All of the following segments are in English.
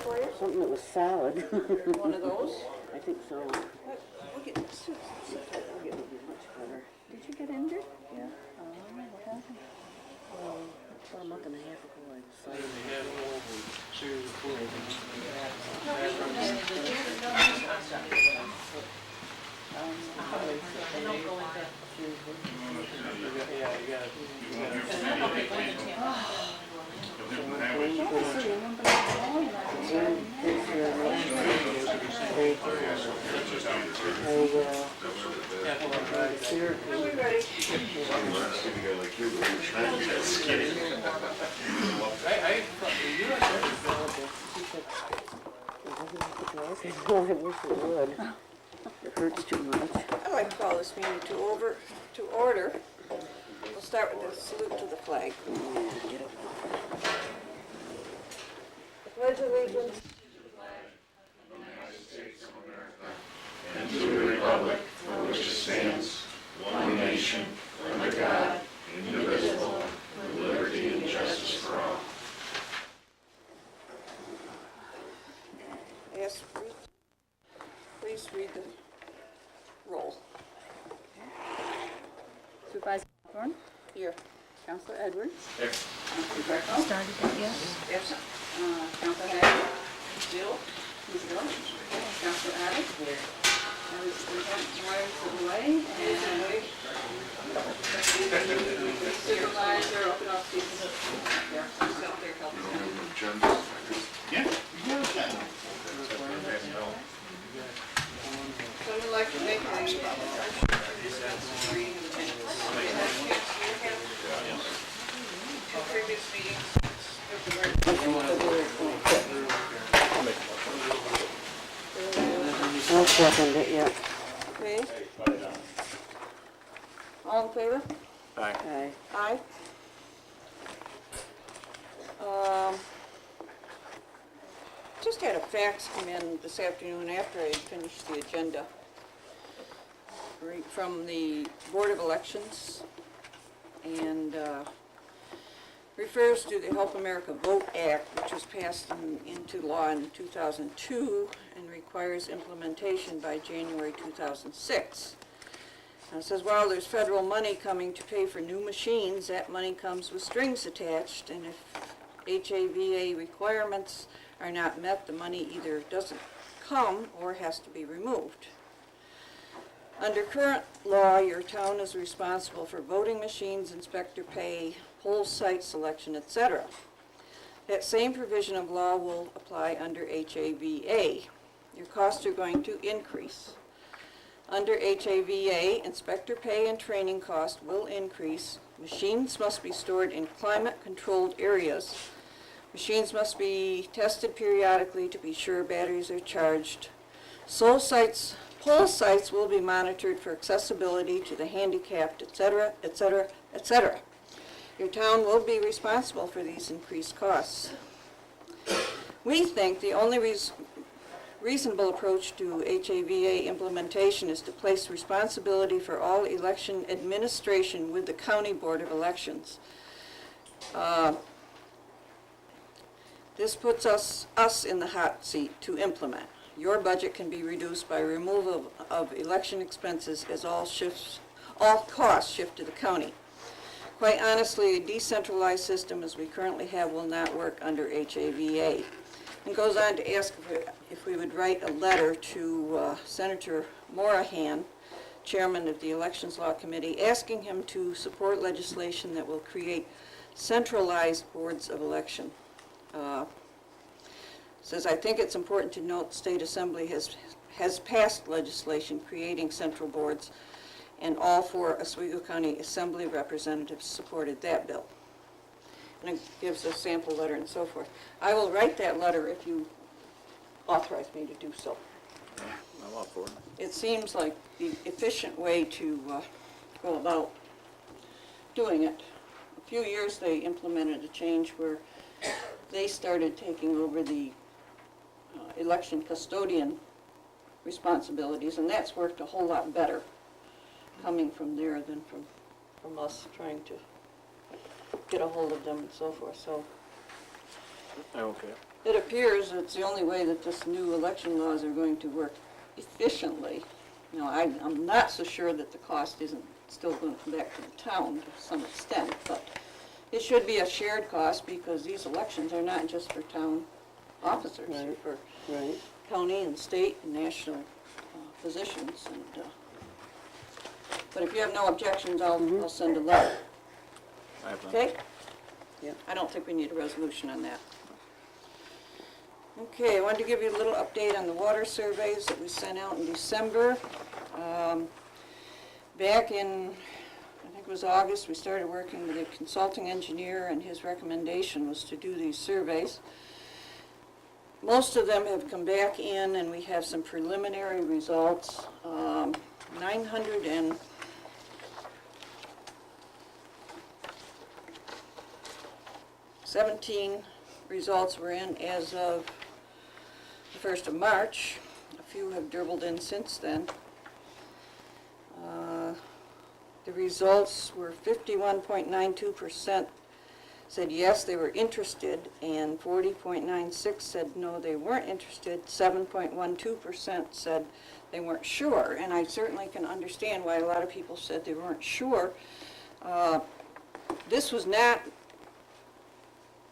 for you? Something that was solid. One of those? I think so. We'll get this. I'll get it much better. Did you get injured? Yeah. What happened? Well, about a month and a half ago, I decided I wish it would. It hurts too much. I'd like to call this meeting to order. We'll start with a salute to the flag. Pledge allegiance. And to the republic for which it stands, one nation, under God, indivisible, with liberty and justice for all. Yes, please read the roll. Supervisor Hawthorne? Here. Councilor Edwards? Here. Councilor Greco? Started that, yes. Yes. Councilor Hager? Bill? Ms. Gill? Councilor Adams? Here. Away. And Supervisor Okanowski. Yeah. Someone like to make a reading of the minutes? Two previous meetings. I'll second it, yeah. Okay. All in favor? Aye. Aye. Just had a fax come in this afternoon after I had finished the agenda from the Board of Elections, and refers to the Help America Vote Act, which was passed into law in 2002 and requires implementation by January 2006. It says, while there's federal money coming to pay for new machines, that money comes with strings attached, and if HAVA requirements are not met, the money either doesn't come or has to be removed. Under current law, your town is responsible for voting machines, inspector pay, poll site selection, etc. That same provision of law will apply under HAVA. Your costs are going to increase. Under HAVA, inspector pay and training costs will increase. Machines must be stored in climate-controlled areas. Machines must be tested periodically to be sure batteries are charged. Poll sites will be monitored for accessibility to the handicapped, etc., etc., etc. Your town will be responsible for these increased costs. We think the only reasonable approach to HAVA implementation is to place responsibility for all election administration with the County Board of Elections. This puts us in the hot seat to implement. Your budget can be reduced by removal of election expenses as all costs shift to the county. Quite honestly, a decentralized system as we currently have will not work under HAVA. And goes on to ask if we would write a letter to Senator Morahan, Chairman of the Elections Law Committee, asking him to support legislation that will create centralized boards of election. Says, I think it's important to note the State Assembly has passed legislation creating central boards, and all four Oswego County Assembly representatives supported that bill. And it gives a sample letter and so forth. I will write that letter if you authorize me to do so. I'm up for it. It seems like the efficient way to go about doing it. A few years they implemented a change where they started taking over the election custodian responsibilities, and that's worked a whole lot better coming from there than from us trying to get a hold of them and so forth. So Okay. It appears it's the only way that this new election laws are going to work efficiently. You know, I'm not so sure that the cost isn't still going to come back to the town to some extent, but it should be a shared cost because these elections are not just for town officers, they're Right. for Right. county and state and national positions. And but if you have no objections, I'll send a letter. I have none. Okay? Yeah. I don't think we need a resolution on that. Okay, I wanted to give you a little update on the water surveys that we sent out in December. Back in, I think it was August, we started working with a consulting engineer, and his recommendation was to do these surveys. Most of them have come back in, and we have some preliminary results. 917 results were in as of the 1st of March. A few have dribbled in since then. The results were 51.92% said yes, they were interested, and 40.96% said no, they weren't interested. 7.12% said they weren't sure, and I certainly can understand why a lot of people said they weren't sure. This was not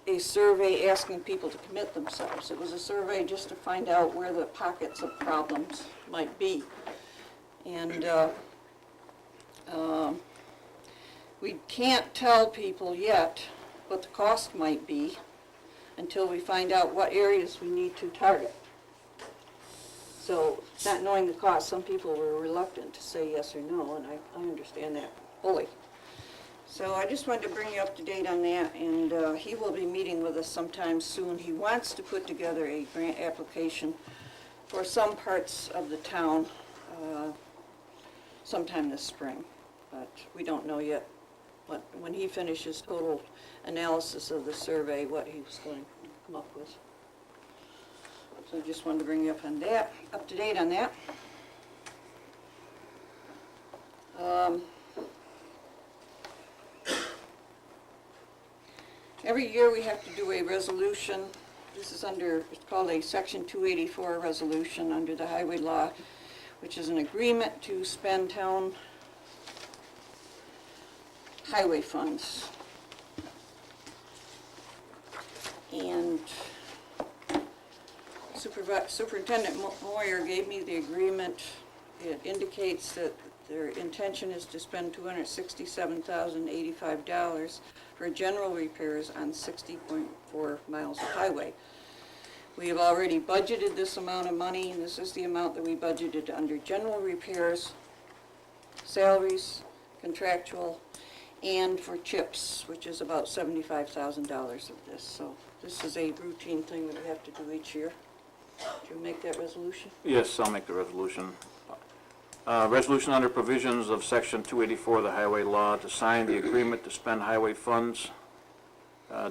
a survey asking people to commit themselves. It was a survey just to find out where the pockets of problems might be. And we can't tell people yet what the cost might be until we find out what areas we need to target. So, not knowing the cost, some people were reluctant to say yes or no, and I understand that fully. So I just wanted to bring you up to date on that, and he will be meeting with us sometime soon. He wants to put together a grant application for some parts of the town sometime this spring, but we don't know yet when he finishes total analysis of the survey, what he was going to come up with. So I just wanted to bring you up on that, up to date on that. Every year we have to do a resolution. This is it's called a Section 284 resolution under the highway law, which is an agreement to spend town highway funds. And Superintendent Moyer gave me the agreement. It indicates that their intention is to spend $267,085 for general repairs on 60.4 miles of highway. We have already budgeted this amount of money, and this is the amount that we budgeted under general repairs, salaries, contractual, and for CHIPS, which is about $75,000 of this. So this is a routine thing that we have to do each year. Do you make that resolution? Yes, I'll make the resolution. Resolution under provisions of Section 284 of the Highway Law to sign the agreement to spend highway funds,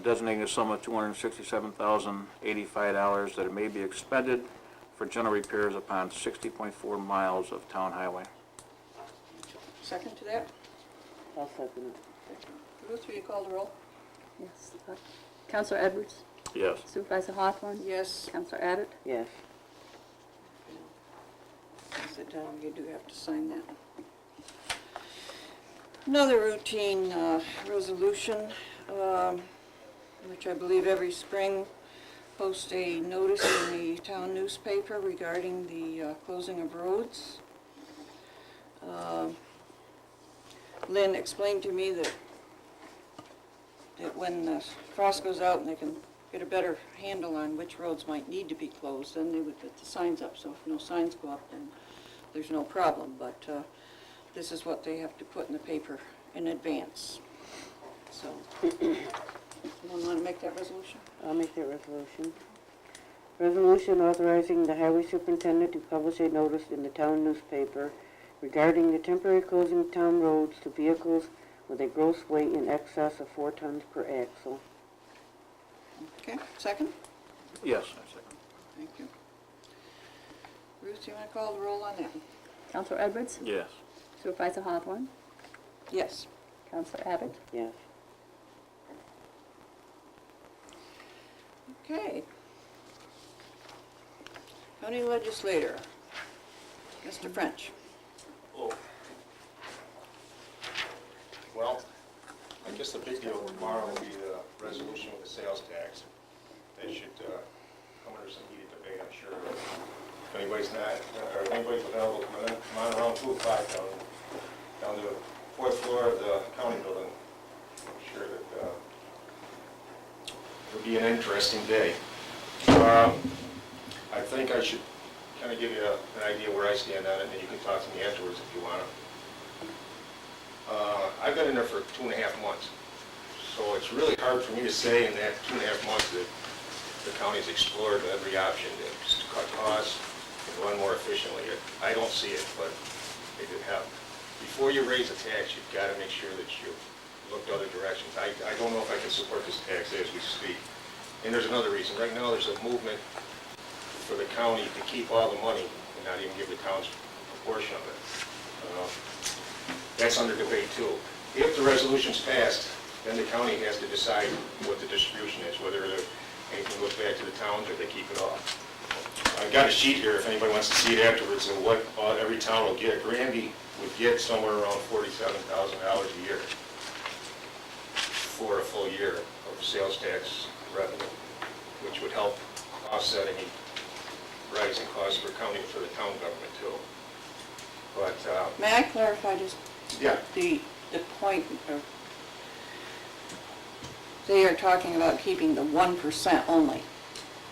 designating a sum of $267,085 that it may be expended for general repairs upon 60.4 miles of town highway. Second to that? I'll second it. Ruth, will you call the roll? Yes. Counselor Edwards? Yes. Supervisor Hawthorne? Yes. Counselor Abbott? Yes. Sit down, you do have to sign that. Another routine resolution, which I believe every spring post a notice in the town newspaper regarding the closing of roads. Lynn explained to me that when the frost goes out and they can get a better handle on which roads might need to be closed, then they would put the signs up. So if no signs go up, then there's no problem. But this is what they have to put in the paper in advance. So, someone want to make that resolution? I'll make that resolution. Resolution authorizing the highway superintendent to publish a notice in the town newspaper regarding the temporary closing of town roads to vehicles with a gross weight in excess of 4 tons per axle. Okay, second? Yes, I second. Thank you. Ruth, do you want to call the roll on that? Counselor Edwards? Yes. Supervisor Hawthorne? Yes. Counselor Abbott? Yes. Okay. County legislator, Mr. French. Oh. Well, I guess the big deal tomorrow will be the resolution with the sales tax. That should come under some heated debate, I'm sure. If anybody's not, or if anybody's available, come on around 2 o'clock down to the 4th floor of the county building. I'm sure that it'll be an interesting day. I think I should kind of give you an idea where I stand on it, and you can talk to me afterwards if you want to. I've been in there for 2.5 months, so it's really hard for me to say in that 2.5 months that the county's explored every option to cut costs and run more efficiently. I don't see it, but it could help. Before you raise a tax, you've got to make sure that you look other directions. I don't know if I can support this tax as we speak. And there's another reason. Right now, there's a movement for the county to keep all the money and not even give the towns a portion of it. That's under debate too. If the resolution's passed, then the county has to decide what the distribution is, whether anything goes back to the towns or they keep it off. I've got a sheet here if anybody wants to see it afterwards of what every town will get. Granby would get somewhere around $47,000 a year for a full year of sales tax revenue, which would help offset any rising costs for the town government too. But, May I clarify just yeah, the point, they are talking about keeping the 1% only.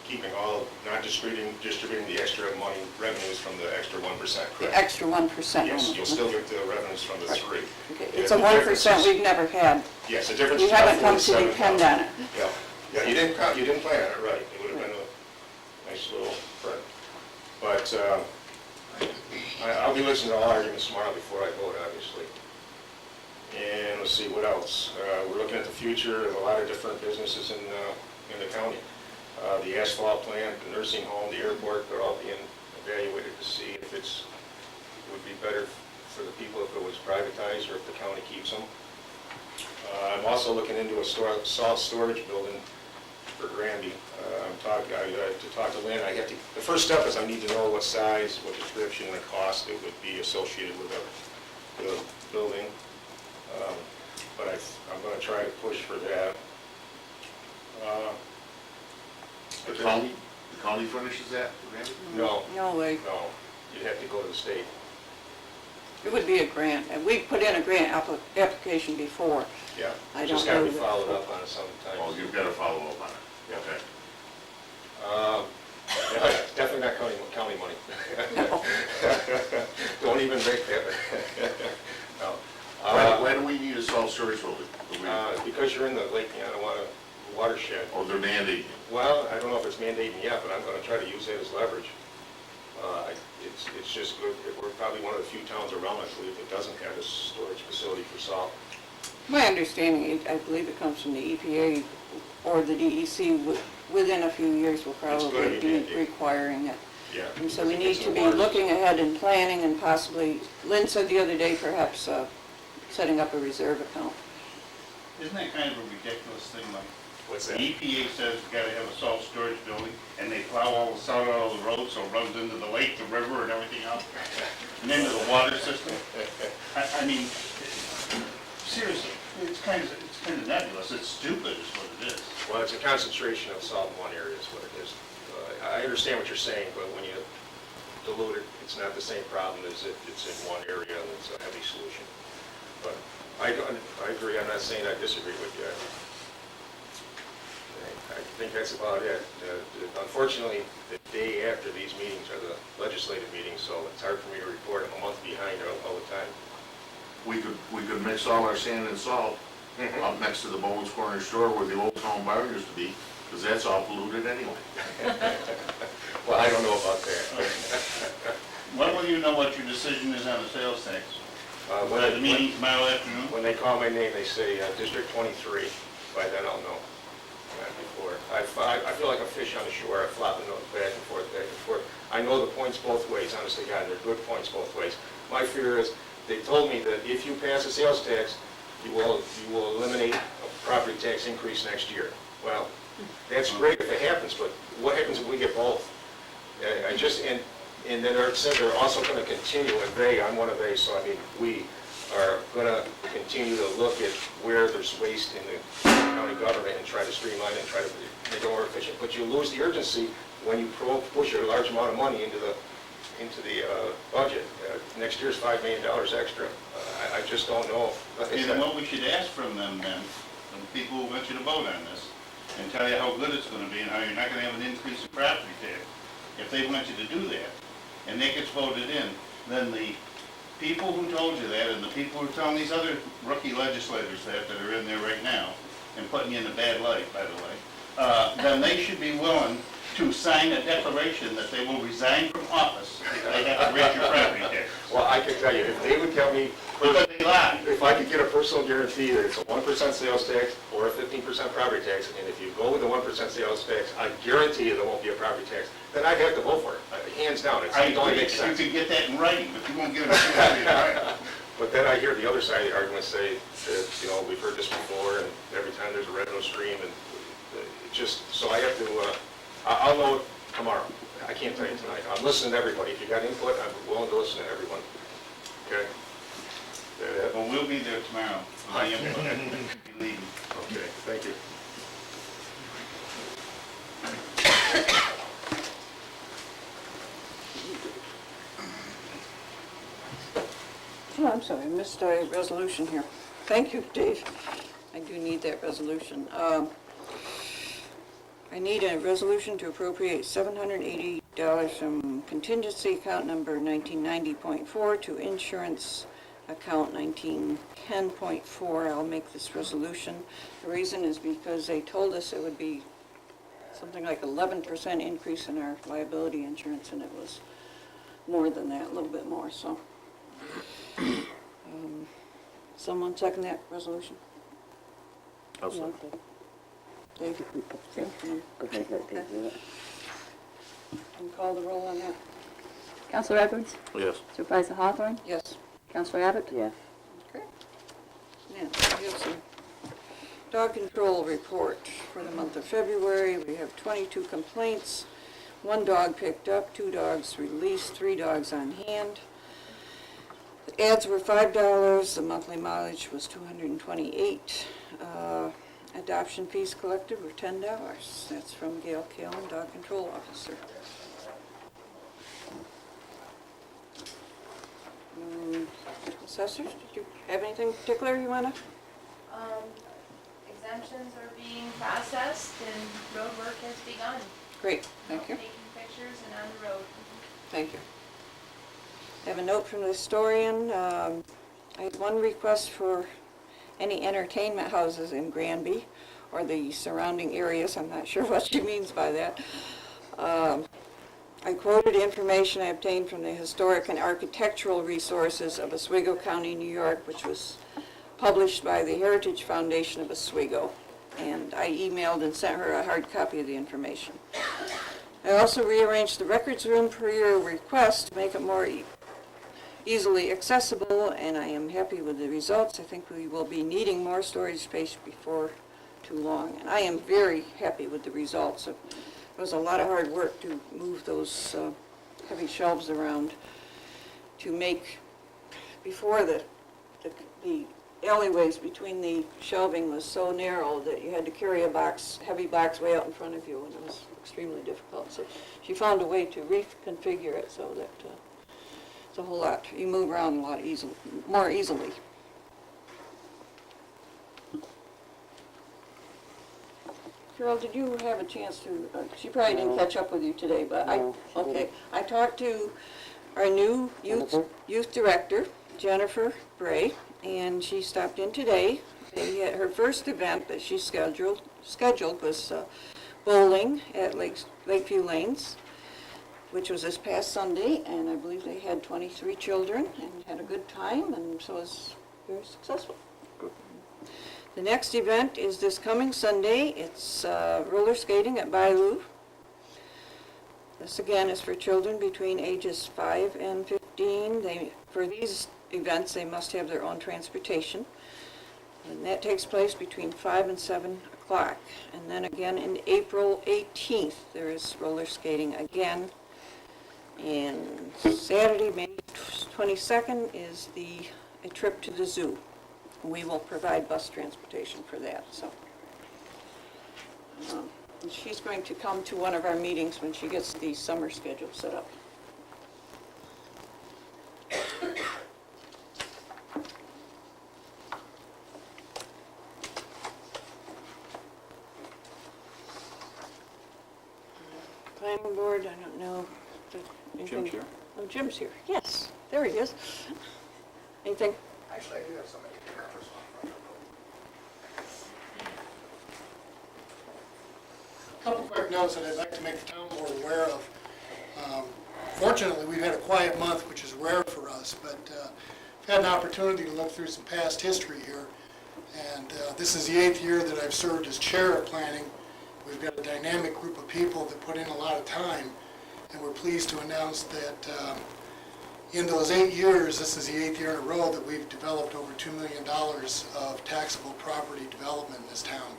keeping all, not distributing the extra money, revenues from the extra 1%, The correct? extra 1% only. Yes, you'll still get the revenues from the Right. 3. Okay, Yeah, it's a the 1% difference is- we've never had. Yes, the difference We is about haven't come to depend on it. Yeah, yeah, you didn't plan on it, right. It would have been a nice little print. But I'll be listening to all arguments tomorrow before I vote, obviously. And let's see, what else? We're looking at the future of a lot of different businesses in the county. The asphalt plant, the nursing home, the airport, they're all being evaluated to see if it would be better for the people if it was privatized or if the county keeps them. I'm also looking into a salt storage building for Granby. To talk to Lynn, the first step is I need to know what size, what description, and cost it would be associated with the building. But I'm going to try to push for that. The county furnishes that, Randy? No, No way. no, you'd have to go to the state. It would be a grant, and we put in a grant application before. Yeah, I just don't got to know be that- followed up on it sometime. Well, you've got to follow up on it. Yeah. Okay. Yeah, definitely not county money. No. Don't even make that. No. Why do we need a salt storage building? Because you're in the Lake Yanawanda watershed. Oh, they're mandating. Well, I don't know if it's mandating yet, but I'm going to try to use that as leverage. It's just good. We're probably one of the few towns around, I believe, that doesn't have a storage facility for salt. My understanding, I believe it comes from the EPA or the DEC, within a few years will gonna probably be be mandated. requiring it. Yeah. And so we need It's to in be waters. looking ahead and planning and possibly, Lynn said the other day, perhaps setting up a reserve account. Isn't that kind of a ridiculous thing, like, What's the that? EPA says you gotta have a salt storage building, and they plow all the salt out of the road, so it runs into the lake, the river, and everything else, and into the water system? I mean, seriously, it's kind of nebulous, it's stupid is what it is. Well, it's a concentration of salt in one area is what it is. I understand what you're saying, but when you dilute it, it's not the same problem as if it's in one area and it's a heavy solution. But I agree, I'm not saying I disagree with you. I think that's about it. Unfortunately, the day after these meetings are the legislative meetings, so it's hard for me to report. I'm a month behind all the time. We could mix all our sand and salt up next to the Bowen's Corner Store where the old town bar used to be, because that's all polluted anyway. Well, I don't know about that. When will you know what your decision is on the sales tax? When The meeting tomorrow afternoon? When they call my name, they say District 23. By then I'll know. Not before. I feel like a fish on the shore. I'm flopping those back and forth, back and forth. I know the points both ways, honestly, God, they're good points both ways. My fear is, they told me that if you pass a sales tax, you will eliminate a property tax increase next year. Well, That's great if it happens, but what happens if we get both? I just, and then it said they're also gonna continue, and I'm one of they, so I mean, we are gonna continue to look at where there's waste in the county government and try to streamline and try to make it more efficient. But you lose the urgency when you push a large amount of money into the budget. Next year's $5 million extra. I just don't know. Like I You said, know what we should ask from them then, from the people who want you to vote on this, and tell you how good it's gonna be and how you're not gonna have an increase in property tax. If they want you to do that, and that gets voted in, then the people who told you that, and the people who are telling these other rookie legislators that are in there right now, and putting you in a bad light, by the way, then they should be willing to sign a declaration that they will resign from office if they have to raise your property tax. well, I can tell you, if they would tell me, Because they lie. if I could get a personal guarantee that it's a 1% sales tax or a 15% property tax, and if you go with the 1% sales tax, I guarantee you there won't be a property tax, then I'd have to vote for it, hands down. It I only agree, makes you sense. could get that in writing, but you won't get it in writing. But then I hear the other side of the argument say that, we've heard this before, and every time there's a revenue stream, and it just, so I have to, I'll know it tomorrow. I can't tell you tonight. I'm listening to everybody. If you got input, I'm willing to listen to everyone. Okay? That- Well, we'll be there tomorrow. I am, believe me. Okay, thank you. Oh, I'm sorry, I missed a resolution here. Thank you, Dave. I do need that resolution. I need a resolution to appropriate $780 from contingency account number 1990.4 to insurance account 1910.4. I'll make this resolution. The reason is because they told us it would be something like 11% increase in our liability insurance, and it was more than that, a little bit more, so. Someone second that resolution? I'll second. Dave? Okay, good, thank you. Can you call the roll on that? Counselor Edwards? Yes. Supervisor Hawthorne? Yes. Counselor Abbott? Yes. Okay. Now, we have some dog control report for the month of February. We have 22 complaints, 1 dog picked up, 2 dogs released, 3 dogs on hand. The ads were $5, the monthly mileage was $228. Adoption fees collected were $10. That's from Gail Kalen, Dog Control Officer. Assessors, did you have anything particular you want to? Exemptions are being processed and road work has begun. Great, thank you. Taking pictures and on the road. Thank you. I have a note from the historian. I had one request for any entertainment houses in Granby or the surrounding areas. I'm not sure what she means by that. I quoted information I obtained from the Historic and Architectural Resources of Oswego County, New York, which was published by the Heritage Foundation of Oswego. And I emailed and sent her a hard copy of the information. I also rearranged the records room per your request to make it more easily accessible, and I am happy with the results. I think we will be needing more storage space before too long, and I am very happy with the results. It was a lot of hard work to move those heavy shelves around to make, before the alleyways between the shelving was so narrow that you had to carry a box, heavy box way out in front of you, and it was extremely difficult. So she found a way to reconfigure it so that it's a whole lot, you move around a lot more easily. Carol, did you have a chance to, she probably didn't No. catch up with you today, but No, she okay. didn't. I talked to our new Jennifer? youth director, Jennifer Bray, and she stopped in today. They had her first event that she scheduled was bowling at Lakeview Lanes, which was this past Sunday, and I believe they had 23 children and had a good time, and so it was very successful. The next event is this coming Sunday. It's roller skating at Bailu. This again is for children between ages 5 and 15. For these events, they must have their own transportation. And that takes place between 5 and 7 o'clock. And then again in April 18th, there is roller skating again. And Saturday, May 22nd is a trip to the zoo. We will provide bus transportation for that, so. And she's going to come to one of our meetings when she gets the summer schedule set up. Planning board, I don't know. Jim's here. Oh, Jim's here, yes, there he is. Anything? Actually, I do have somebody here first one. A couple quick notes that I'd like to make the town board aware of. Fortunately, we've had a quiet month, which is rare for us, but I've had an opportunity to look through some past history here. And this is the 8th year that I've served as chair of planning. We've got a dynamic group of people that put in a lot of time, and we're pleased to announce that in those 8 years, this is the 8th year in a row that we've developed over $2 million of taxable property development in this town.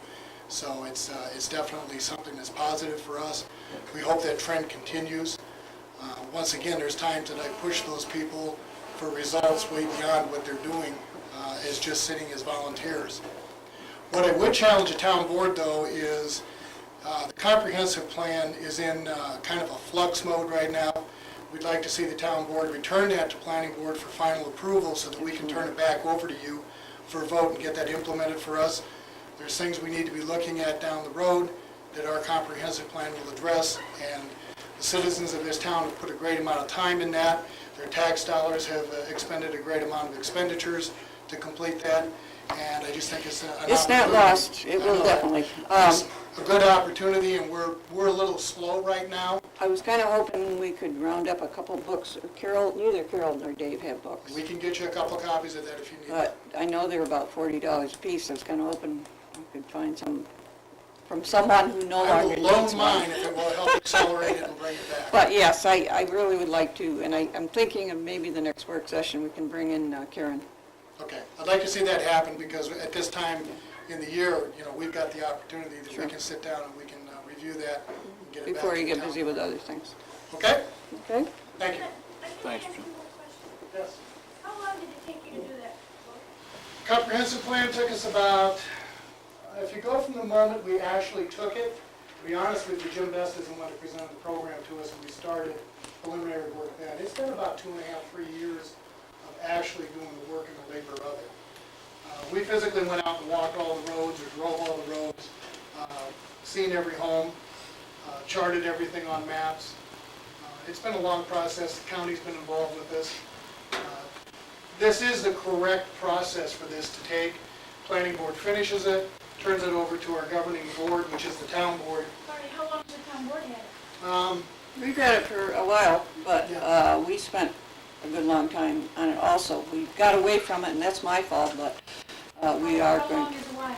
So it's definitely something that's positive for us. We hope that trend continues. Once again, there's times that I push those people for results way beyond what they're doing as just sitting as volunteers. What I would challenge the town board, though, is the comprehensive plan is in kind of a flux mode right now. We'd like to see the town board return that to planning board for final approval so that we can turn it back over to you for a vote and get that implemented for us. There's things we need to be looking at down the road that our comprehensive plan will address, and the citizens of this town have put a great amount of time in that. Their tax dollars have expended a great amount of expenditures to complete that, and I just think it's an opportunity. It's not lost, it will definitely. It's a good opportunity, and we're a little slow right now. I was kind of hoping we could round up a couple books. Neither Carol nor Dave have books. We can get you a couple copies of that if you need. But I know they're about $40 a piece. I was kind of hoping I could find some from someone who no I longer will loan needs mine one. if it will help accelerate it and bring it back. But yes, I really would like to, and I'm thinking of maybe the next work session, we can bring in Karen. Okay, I'd like to see that happen, because at this time in the year, we've got the opportunity that Sure. we can sit down and we can review that and get it back Before to you the get town. busy with other things. Okay, Okay? thank you. Thanks, Jim. Yes. How long did it take you to do that? Comprehensive plan took us about, if you go from the moment we actually took it, to be honest with you, Jim Best isn't one to present the program to us, and we started preliminary work then. It's been about 2.5, 3 years of actually doing the work and the labor of it. We physically went out and walked all the roads, or drove all the roads, seen every home, charted everything on maps. It's been a long process. The county's been involved with this. This is the correct process for this to take. Planning board finishes it, turns it over to our governing board, which is the town board. Sorry, how long has the town board had it? We've had it for a while, but we spent a good long time on it also. We got away from it, and that's my fault, but we are How going long is a while?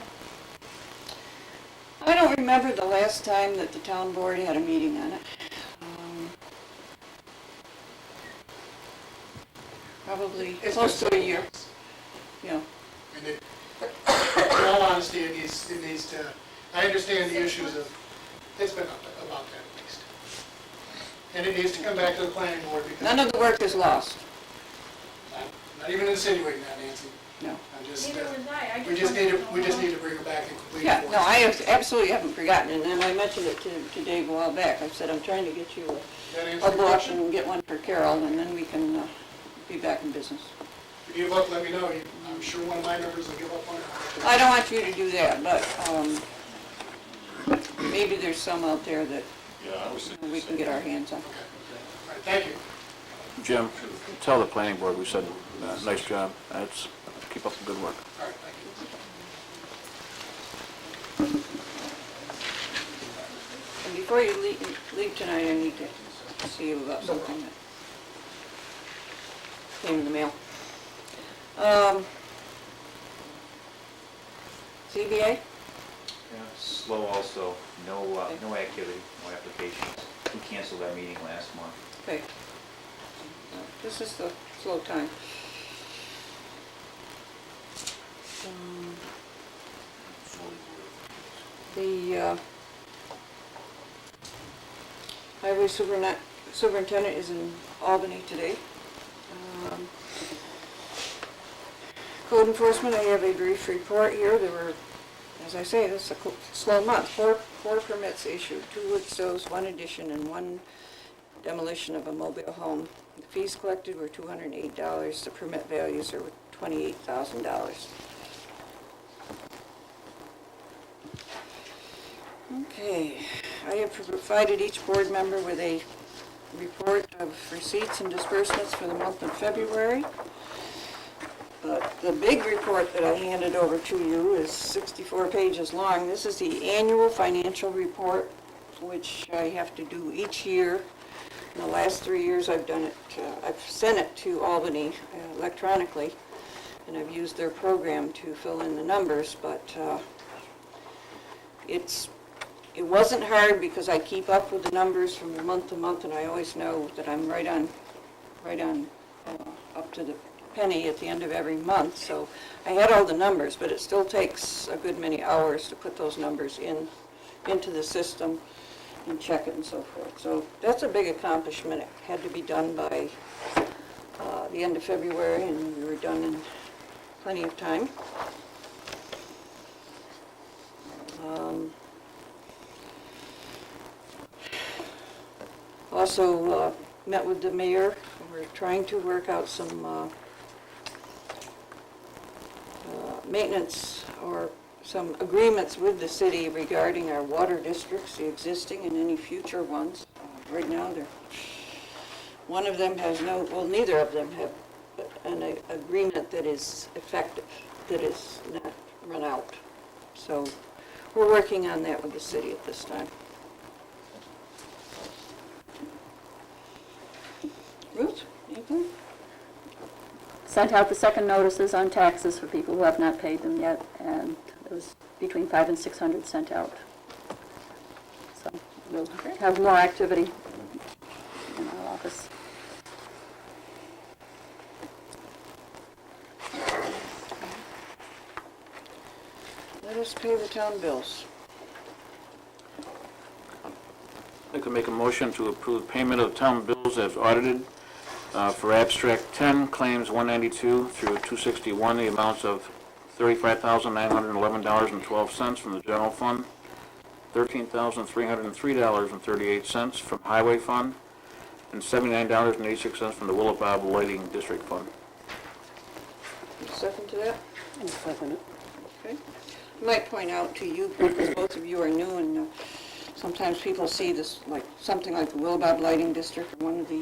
I don't remember the last time that the town board had a meeting on it. Probably It's close been to a year, yeah. And in all honesty, it needs to, I understand the issues of, it's been about that at least. And it needs to come back to the planning board, because None of the work is lost, I'm not even insinuating that, Nancy. no. I'm just, Neither was I. we just need to bring it back and complete it Yeah, for no, us. absolutely haven't forgotten, and then I mentioned it to Dave a while back. I said, I'm trying to get you That a answer your book question? and get one for Carol, and then we can be back in business. If you vote, let me know. I'm sure one of my members will give up on it. I don't want you to do that, but maybe there's some out there that we can get our hands on. Okay. All right, thank you. Jim, tell the planning board we said, nice job. Keep up the good work. All right, thank you. And before you leave tonight, I need to see you about something that came in the mail. CBA? Yeah, slow also, no activity, no applications. We canceled our meeting last month. Okay. This is the slow time. The highway superintendent is in Albany today. Code enforcement, I have a brief report here. There were, as I say, this is a slow month. Four permits issued, 2 wood stoves, 1 addition, and 1 demolition of a mobile home. The fees collected were $208. The permit values are $28,000. Okay, I have provided each board member with a report of receipts and disbursements for the month of February. The big report that I handed over to you is 64 pages long. This is the annual financial report, which I have to do each year. In the last 3 years, I've done it, I've sent it to Albany electronically, and I've used their program to fill in the numbers, but it wasn't hard because I keep up with the numbers from month to month, and I always know that I'm right on up to the penny at the end of every month. So I had all the numbers, but it still takes a good many hours to put those numbers into the system and check it and so forth. So that's a big accomplishment. It had to be done by the end of February, and we were done in plenty of time. Also met with the mayor. We're trying to work out some maintenance or some agreements with the city regarding our water districts, the existing and any future ones. Right now, one of them has neither of them have an agreement that is effective, that is not run out. So we're working on that with the city at this time. Ruth, anything? Sent out the second notices on taxes for people who have not paid them yet, and it was between 500 and 600 sent out. So we'll have more activity in our office. Let us pay the town bills. I could make a motion to approve payment of town bills as audited for abstract 10, claims 192 through 261, the amounts of $35,911.12 from the general fund, $13,303.38 from highway fund, and $79.86 from the Willowbob Lighting District Fund. Second to that? I'll second it. Okay. I might point out to you, because both of you are new, and sometimes people see this, like something like the Willowbob Lighting District or one of the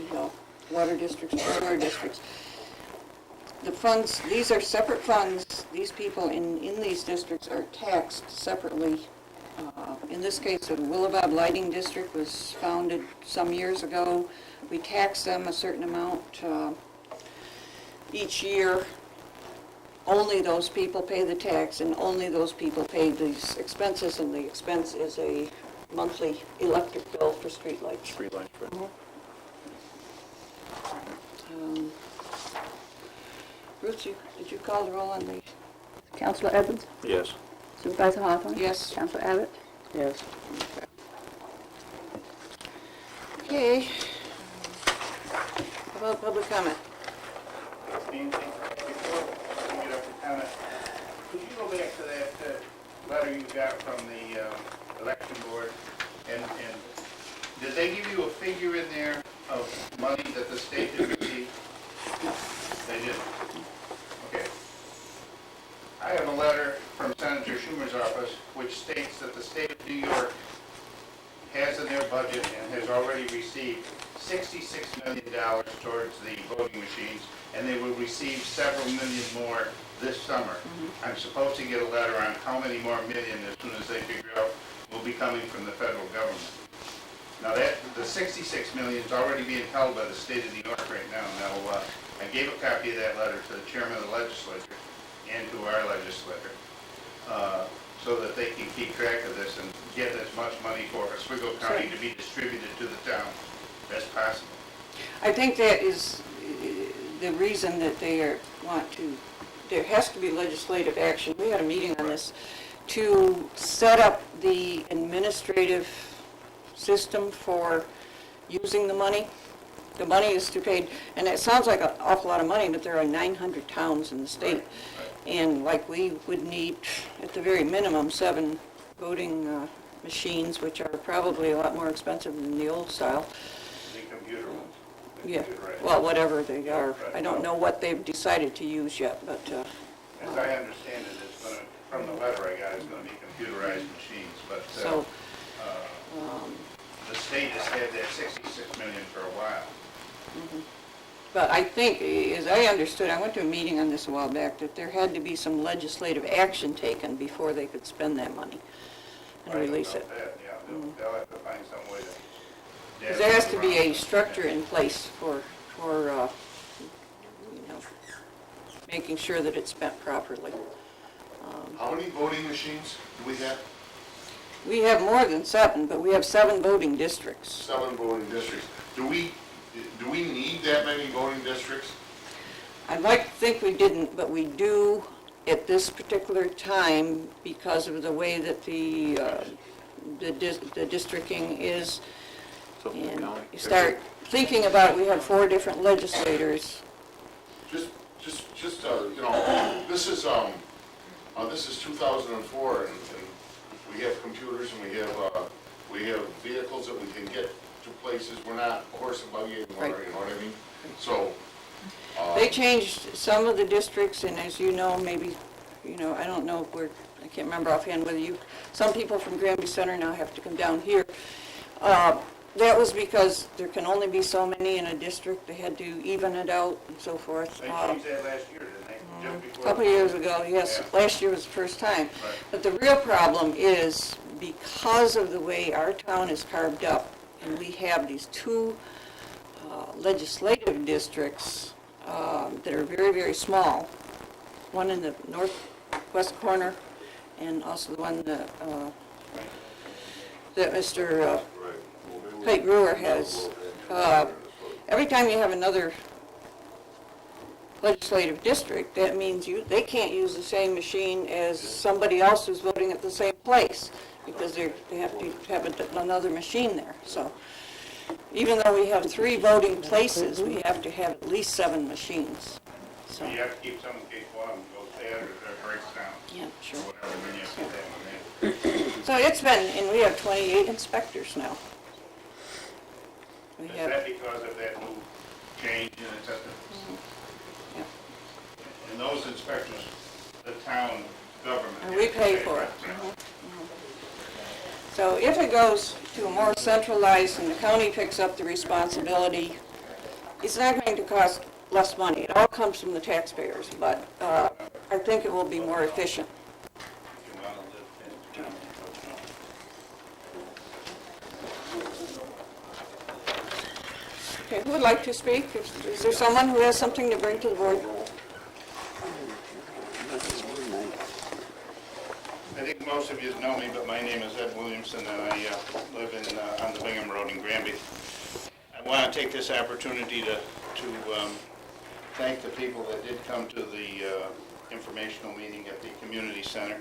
water districts, water districts. The funds, these are separate funds. These people in these districts are taxed separately. In this case, the Willowbob Lighting District was founded some years ago. We tax them a certain amount each year. Only those people pay the tax, and only those people pay these expenses, and the expense is a monthly electric bill for streetlights. Street lights, right? Ruth, did you call the roll on these? Councilor Edwards? Yes. Supervisor Hawthorne? Yes. Councilor Abbott? Yes. Okay. How about public comment? Before we get up to comment, could you go back to that letter you got from the election board? And did they give you a figure in there of money that the state did receive? They didn't? Okay. I have a letter from Senator Schumer's office which states that the state of New York has in their budget and has already received $66 million towards the voting machines, and they will receive several million more this summer. I'm supposed to get a letter on how many more million as soon as they figure out will be coming from the federal government. Now the 66 million is already being held by the state of New York right now. Now, I gave a copy of that letter to the chairman of the legislature and to our legislator, so that they can keep track of this and get as much money for Oswego County to be distributed to the town as possible. I think that is the reason that they want to, there has to be legislative action. We had a meeting on this to set up the administrative system for using the money. The money is to pay, and it sounds like an awful lot of money, but there are 900 towns in the state. And like we would need, at the very minimum, 7 voting machines, which are probably a lot more expensive than the old style. The computer ones. The Yeah, computerized. well, whatever they are. I don't know what they've decided to use yet, but, As I understand it, it's gonna, from the letter I got, it's gonna be computerized machines, but, so, the state has had that 66 million for a while. but I think, as I understood, I went to a meeting on this a while back, that there had to be some legislative action taken before they could spend that money and I don't release know it. that, yeah, they'll have to find some way to. Because there has to be a structure in place for, making sure that it's spent properly. How many voting machines do we have? We have more than 7, but we have 7 voting districts. 7 voting districts. Do we need that many voting districts? I'd like to think we didn't, but we do at this particular time because of the way that the districting is. Suffolk And County. you start thinking about it, we have 4 different legislators. Just, this is 2004, and we have computers and we have vehicles that we can get to places. We're not horse and buggy anymore, Right. you know what I mean? So, They changed some of the districts, and as you know, maybe, I don't know if I can't remember offhand whether some people from Granby Center now have to come down here. That was because there can only be so many in a district. They had to even it out and so forth. They changed that last year, didn't they? Just A before. couple of years ago, yes. Yeah. Last year was the first time. Right. But the real problem is because of the way our town is carved up, and we have these 2 legislative districts that are very, very small, one in the northwest corner, and also the one that Mr. Pete Brewer has. Every time you have another legislative district, that means they can't use the same machine as somebody else who's voting at the same place, because they have to have another machine there. So even though we have 3 voting places, we have to have at least 7 machines. So you have to keep some in case one goes bad or it breaks down. Yeah, sure. Or whatever, then you have to get that one in. So it's been, and we have 28 inspectors now. We Is have, that because of that new change in assessment? yeah. And those inspectors, the town government. And we pay for it. So if it goes to a more centralized and the county picks up the responsibility, it's not going to cost less money. It all comes from the taxpayers, but I think it will be more efficient. If you want to live in town, Okay, who would like to speak? Is there someone who has something to bring to the board? I think most of you know me, but my name is Ed Williamson, and I live on the Bingham Road in Granby. I want to take this opportunity to thank the people that did come to the informational meeting at the community center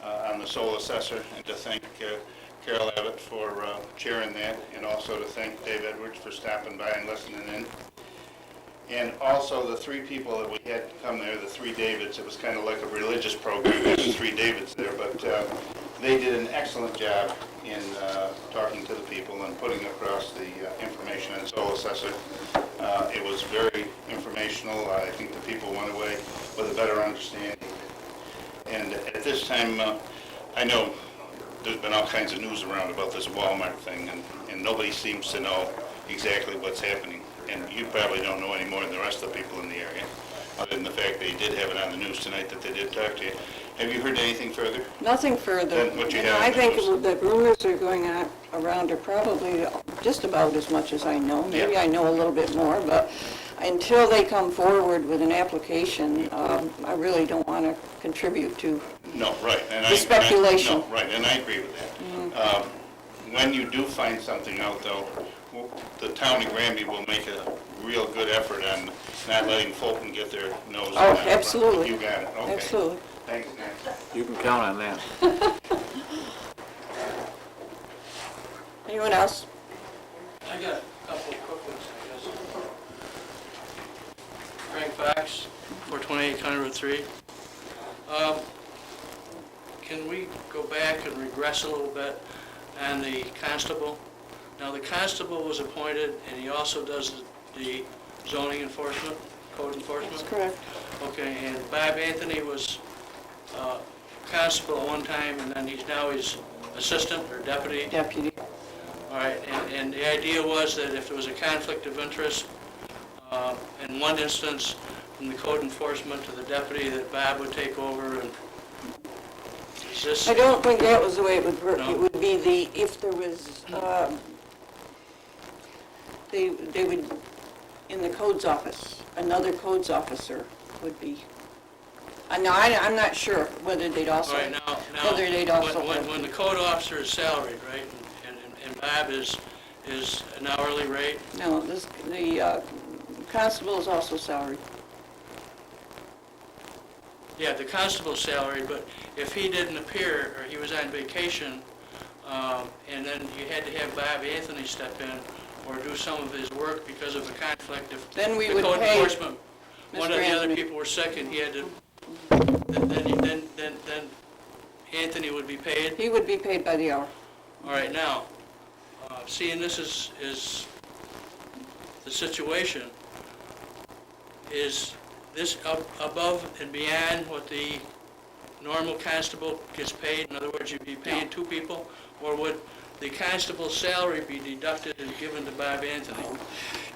on the sole assessor, and to thank Carol Abbott for chairing that, and also to thank Dave Edwards for stopping by and listening in. And also the 3 people that we had come there, the 3 Davids. It was kind of like a religious program, there's the 3 Davids there, but they did an excellent job in talking to the people and putting across the information on sole assessor. It was very informational. I think the people went away with a better understanding. And at this time, I know there's been all kinds of news around about this Walmart thing, and nobody seems to know exactly what's happening. And you probably don't know any more than the rest of the people in the area, other than the fact they did have it on the news tonight that they did talk to you. Have you heard anything further? Nothing further. Then what you And have I in the think news? the rumors that are going on around are probably just about as much as I know. Maybe Yeah. I know a little bit more, but until they come forward with an application, I really don't want to contribute to. No, right. And The speculation. No, right, and I agree with that. When you do find something out, though, the town of Granby will make a real good effort on not letting Fulton get their nose. Oh, in that. absolutely. You got it, okay. Absolutely. Thanks, Nick. You can count on that. Anyone else? I got a couple of quick ones, I guess. Frank Fox, 428 County Road 3. Can we go back and regress a little bit on the constable? Now, the constable was appointed, and he also does the zoning enforcement, code enforcement? That's correct. Okay, and Bob Anthony was constable at one time, and then he's assistant or deputy? Deputy. All right, and the idea was that if there was a conflict of interest, in one instance, from the code enforcement to the deputy, that Bob would take over, and is this... I don't think that was the way it would work. No. It would be if there was, they would, in the codes office, another codes officer would be, no, I'm not sure whether they'd also, All right, now, whether they'd also have. when the code officer is salaried, right, and Bob is an hourly rate, No, the constable is also salaried. yeah, the constable's salary, but if he didn't appear, or he was on vacation, and then you had to have Bob Anthony step in, or do some of his work because of a conflict, if Then we the would code pay enforcement, one of Mr. the other Anthony. people were sick, and he had to, then Anthony would be paid? He would be paid by the hour. All right, now, seeing this is the situation, is this above and beyond what the normal constable gets paid? In other words, you'd be paying two people? Or would the constable's salary be deducted and given to Bob Anthony?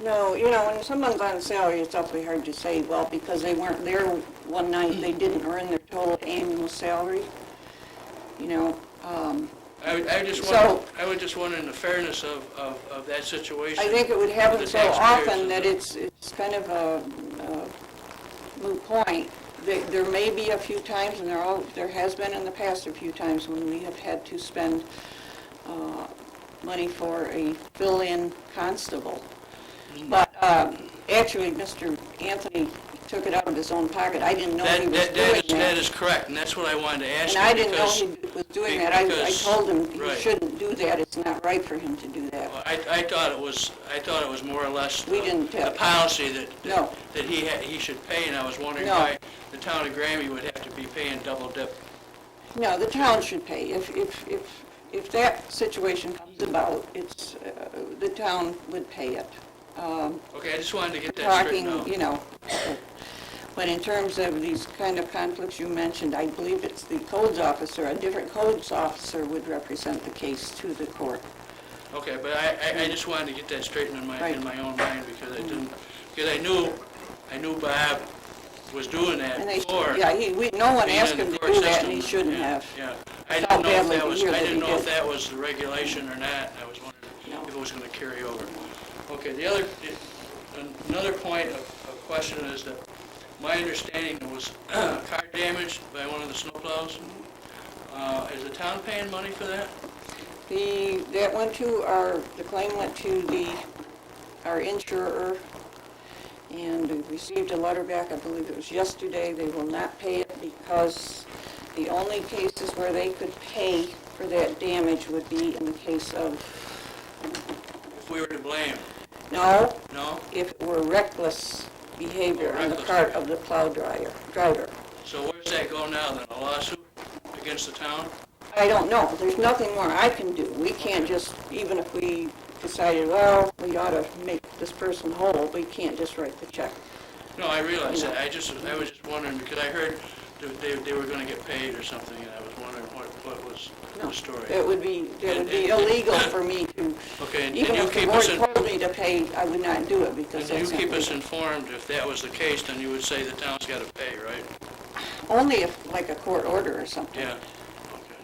No, when someone's on salary, it's awfully hard to say, well, because they weren't there one night, they didn't earn their total annual salary. I would just wonder in the fairness of that situation. I think it would happen the so taxpayers often and that the- it's kind of a moot point. There may be a few times, and there has been in the past a few times when we have had to spend money for a fill-in constable. But actually, Mr. Anthony took it out of his own pocket. I didn't know he was doing That that. is correct, and that's what I wanted to ask And you, I didn't know because... he was doing that. I because- told him he right. shouldn't do that. It's not right for him to do that. Well, I thought it was more or less We didn't the have- policy that No. that he should pay, and I was wondering No. why the town of Granby would have to be paying double dip. No, the town should pay. If that situation comes about, it's, the town would pay it. Okay, I just wanted to get that straightened Talking, out. but in terms of these kind of conflicts you mentioned, I believe it's the codes officer, a different codes officer would represent the case to the court. Okay, but I just wanted to get that straightened in my Right. own mind, because I knew Bob was doing that And they, before. yeah, no one being asked in the him to court do that, and system. he shouldn't Yeah, have. Yeah, I I felt didn't know if badly that to was, hear I that didn't he know if did. that was the regulation or not, and I was wondering No. if it was gonna carry over. Okay, another point of question is that my understanding was car damaged by one of the snowplows. Is the town paying money for that? The claim went to our insurer, and we received a letter back, I believe it was yesterday. They will not pay it because the only cases where they could pay for that damage would be in the case of, If we were to blame, no, no? if it were reckless behavior on the Reckless. part of the plow driver. So where's that go now, then, a lawsuit against the town? I don't know. There's nothing more I can do. We can't just, even if we decided, well, we ought to make this person whole, we can't just write the check. No, I realize No. that, I was just wondering, because I heard that they were gonna get paid or something, and I was wondering what was No. the story. It would be illegal for me to, Okay, and even you if the keep board us, told me to pay, I would not do it because and you that's keep not us legal. informed, if that was the case, then you would say the town's gotta pay, right? Only if, like a court order or something. Yeah.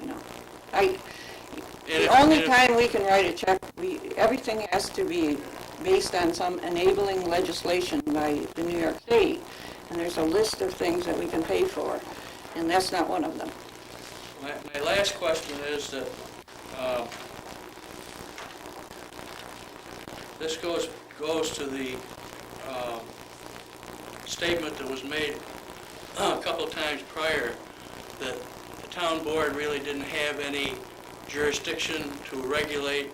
No. And The if- only and if- time we can write a check, everything has to be based on some enabling legislation by the New York State. And there's a list of things that we can pay for, and that's not one of them. My last question is that, this goes to the statement that was made a couple of times prior, that the town board really didn't have any jurisdiction to regulate,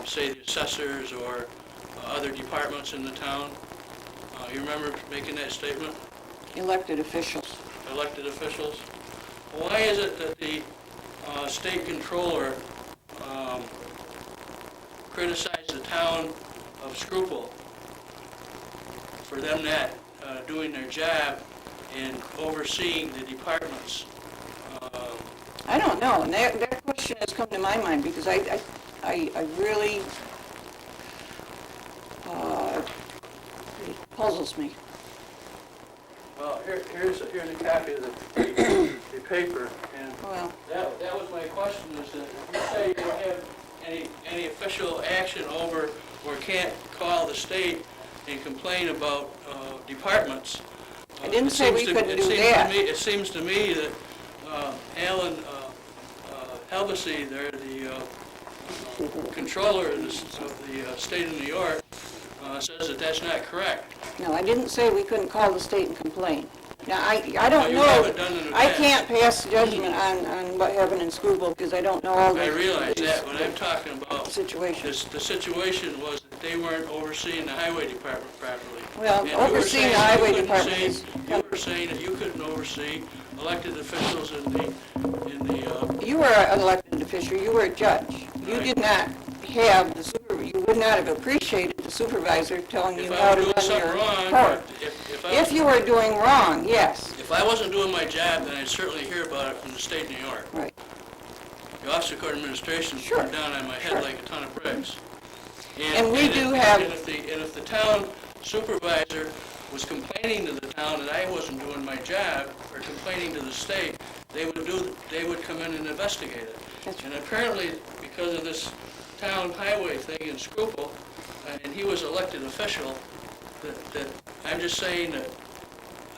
say, the assessors or other departments in the town. You remember making that statement? Elected officials. Elected officials. Why is it that the state controller criticized the town of Schuylkill for them not doing their job in overseeing the departments? I don't know, and that question has come to my mind, because I really, it puzzles me. Well, here's a copy of the paper, and Well, that was my question, is that if you say you don't have any official action over, or can't call the state and complain about departments. I didn't say we couldn't do that. It seems to me that Alan Helvesy, there, the controller of the state of New York, says that that's not correct. no, I didn't say we couldn't call the state and complain. Now, I don't You know, haven't done it in the I past. can't pass judgment on what happened in Schuylkill, because I don't know all the... I realize that, but I'm talking about Situation. the situation was that they weren't overseeing the highway department properly. Well, And you were overseeing saying the you highway couldn't department say- is... You were saying that you couldn't oversee elected officials in the You were an elected official, you were a judge. You Right. did not have you would not have appreciated the supervisor telling you if how I to was doing run something your wrong, court. if If you were doing wrong, yes, if I wasn't doing my job, then I'd certainly hear about it from the state of New York. right. The Office of Court Administration Sure. put down on my head Sure. like a ton of bricks. And we do have- And if the town supervisor was complaining to the town that I wasn't doing my job, or complaining to the state, they would come in and investigate it. That's And apparently, because of this town highway thing in Schuylkill, and he was elected official, that I'm just saying that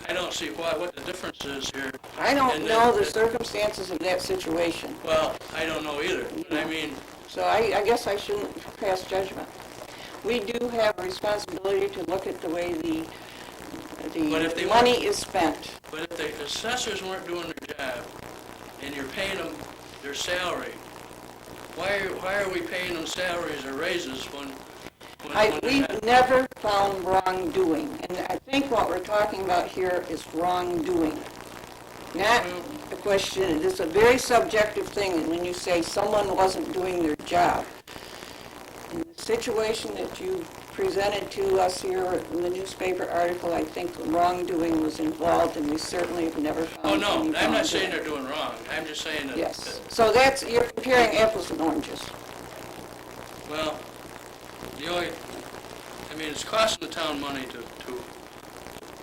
I don't see what the difference is here. I don't And know the that- circumstances of that situation, Well, I don't know either, but I mean, so I guess I shouldn't pass judgment. We do have a responsibility to look at the way But if the they money is spent. but if the assessors weren't doing their job, and you're paying them their salary, why are we paying them salaries or raises when they're We've not? never found wrongdoing, and I think what we're talking about here is wrongdoing. Not a question, it's a very subjective thing, and when you say someone wasn't doing their job. In the situation that you presented to us here in the newspaper article, I think wrongdoing was involved, and we certainly have never found Oh, any no, wrongdoing. I'm not saying they're doing wrong, I'm just saying that. Yes, so you're comparing apples and oranges. Well, it's costing the town money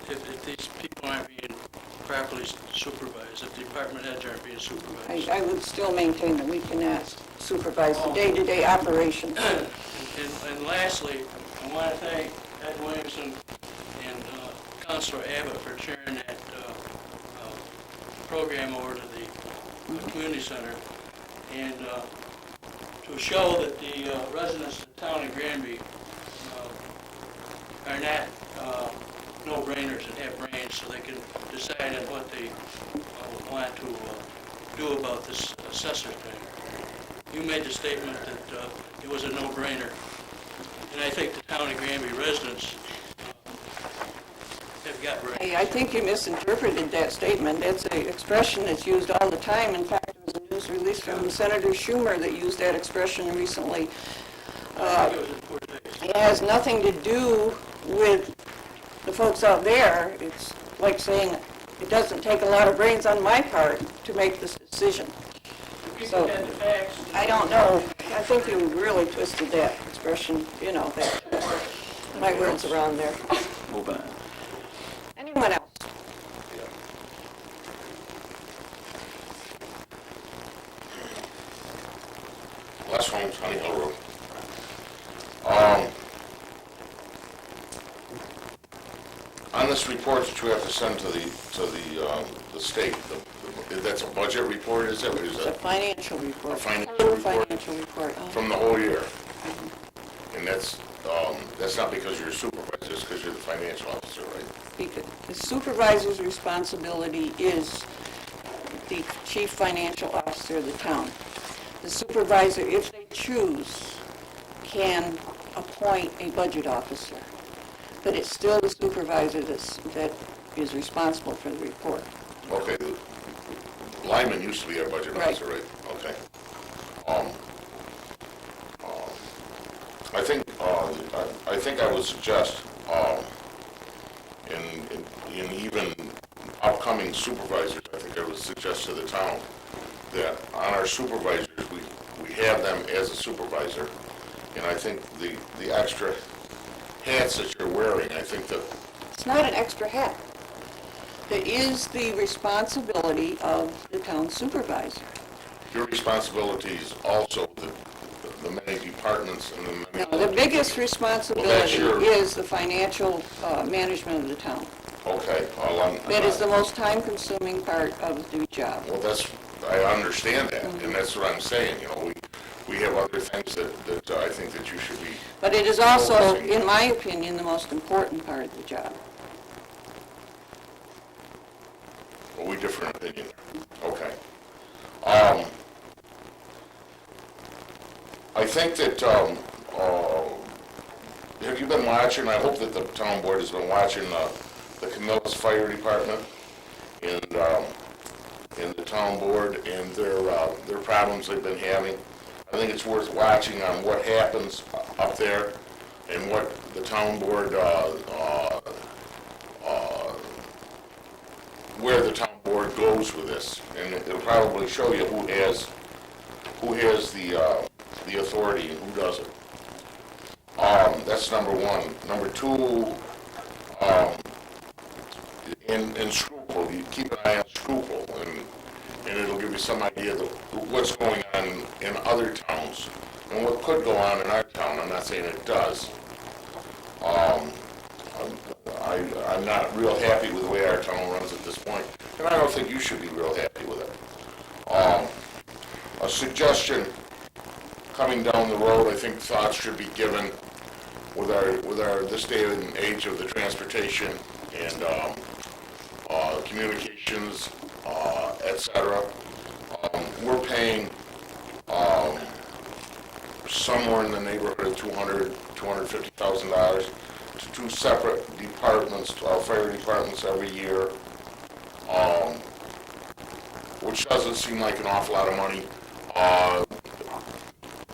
if these people aren't being properly supervised, if the department heads aren't being supervised. I would still maintain that we cannot supervise the day-to-day operations. And lastly, I want to thank Ed Williamson and Councilor Abbott for chairing that program over to the community center, and to show that the residents of the town of Granby are not no-brainers and have brains, so they can decide on what they want to do about this assessor thing. You made the statement that it was a no-brainer, and I think the town of Granby residents have got brains. I think you misinterpreted that statement. That's an expression that's used all the time. In fact, there was a news release from Senator Schumer that used that expression recently. I think it was in poor taste. It has nothing to do with the folks out there. It's like saying, it doesn't take a lot of brains on my part to make this decision. If people So- had the facts, I don't know. I think you really twisted that expression, that, my words around there. Move on. Anyone else? Last one was Honey Hill Road. On this report that you have to send to the state, that's a budget report, is it? Or is It's a it financial report. A financial Total report? Financial report. from the whole year? And that's not because you're a supervisor, it's because you're the financial officer, right? Because the supervisor's responsibility is the chief financial officer of the town. The supervisor, if they choose, can appoint a budget officer, but it's still the supervisor that is responsible for the report. Okay, Lyman used to be our budget Right. officer, right? Okay. I think I would suggest, in even upcoming supervisors, I think I would suggest to the town that on our supervisors, we have them as a supervisor, and I think the extra hats that you're wearing, I think that, It's not an extra hat. It is the responsibility of the town supervisor. your responsibilities also, the many departments and the many... No, the biggest responsibility your- is the financial management of the town. Okay, That is the most time-consuming part of the job. well, I understand that, and that's what I'm saying, you know, we have other things that I think that you should be, But it is also, in my opinion, the most important part of the job. well, we differ in opinion there. Okay. I think that, have you been watching, I hope that the town board has been watching the Camillus Fire Department and the town board and their problems they've been having. I think it's worth watching on what happens up there and what the town board, where the town board goes with this. And it'll probably show you who has the authority and who doesn't. That's number one. Number two, in Schuylkill, you keep an eye on Schuylkill, and it'll give you some idea of what's going on in other towns and what could go on in our town. I'm not saying it does. I'm not real happy with the way our town runs at this point, and I don't think you should be real happy with it. A suggestion coming down the road, I think thoughts should be given with our this day and age of the transportation and communications, etc. We're paying somewhere in the neighborhood of $250,000 to two separate departments, to our fire departments every year, which doesn't seem like an awful lot of money,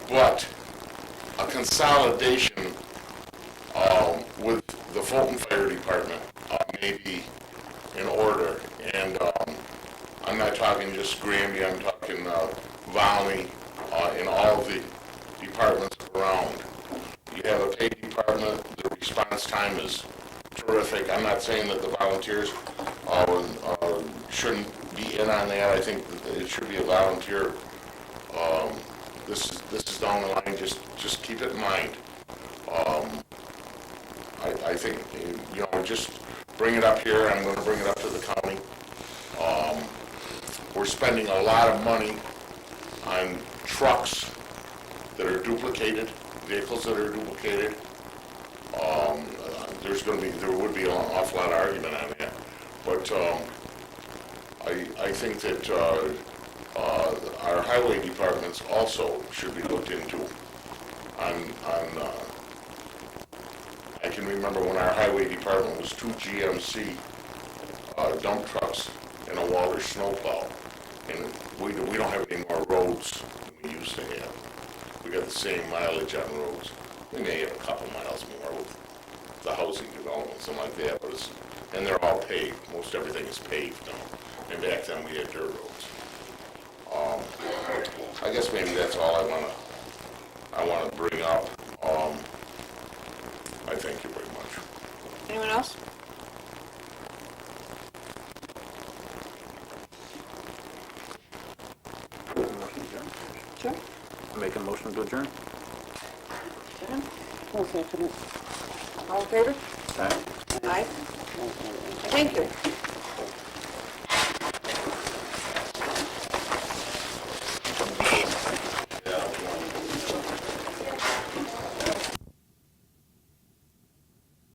but a consolidation with the Fulton Fire Department may be in order, and I'm not talking just Granby, I'm talking Valmy, and all of the departments around. You have a paid department, the response time is terrific. I'm not saying that the volunteers shouldn't be in on that. I think that it should be a volunteer. This is down the line, just keep it in mind. I think, you know, just bring it up here, I'm going to bring it up to the county. We're spending a lot of money on trucks that are duplicated, vehicles that are duplicated. There would be an awful lot of argument on that, but I think that our highway departments also should be looked into. I can remember when our highway department was 2 GMC dump trucks and a Walter snowplow, and we don't have any more roads than we used to have. We got the same mileage on roads. We may have a couple miles more with the housing development, something like that, but and they're all paved. Most everything is paved now. And back then we had dirt roads. I guess maybe that's all I want to bring up. I thank you very much. Anyone else? Sure. Make a motion to adjourn? I'll second it. All in favor? Aye. Aye. Thank you.